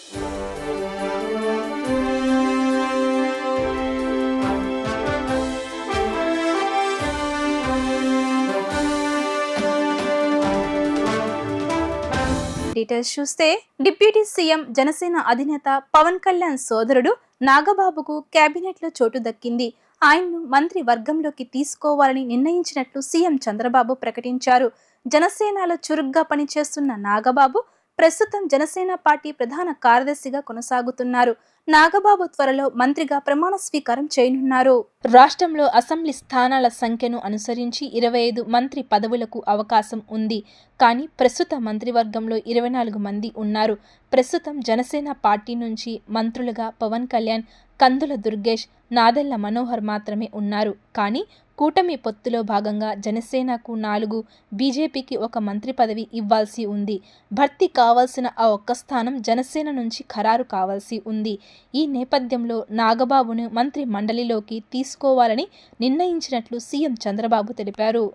Details చూస్తే deputy CM Janasena అధినేత పవన్ కళ్యాణ్ సోదరుడు నాగబాబుకు కేబినెట్లో చోటు దక్కింది. ఆయన్ను మంత్రి వర్గంలోకి తీసుకోవాలని నిర్ణయించినట్లు సీఎం చంద్రబాబు ప్రకటించారు. జనసేనలో చురుగ్గా పనిచేస్తున్న నాగబాబు ప్రస్తుతం జనసేన పార్టీ ప్రధాన కార్యదర్శిగా కొనసాగుతున్నారు. నాగబాబు త్వరలో మంత్రిగా ప్రమాణ స్వీకారం చేయనున్నారు. రాష్ట్రంలో అసెంబ్లీ స్థానాల సంఖ్యను అనుసరించి 25 మంత్రి పదవులకు అవకాశం ఉంది. కానీ ప్రస్తుత మంత్రివర్గంలో 24 మంది ఉన్నారు. ప్రస్తుతం జనసేన పార్టీ నుంచి మంత్రులుగా పవన్ కళ్యాణ్, కందుల దుర్గేష్, నాదెళ్ల మనోహర్ మాత్రమే ఉన్నారు. కానీ కూటమి పొత్తులో భాగంగా జనసేనకు 4, బీజేపీకి 1 మంత్రి పదవి ఇవ్వాల్సి ఉంది. భర్తీ కావాల్సిన ఆ ఒక్క స్థానం జనసేన నుంచి ఖరారు కావాల్సి ఉంది. ఈ నేపథ్యంలో నాగబాబును మంత్రి మండలిలోకి తీసుకోవాలని నిర్ణయించినట్లు సీఎం చంద్రబాబు తెలిపారు.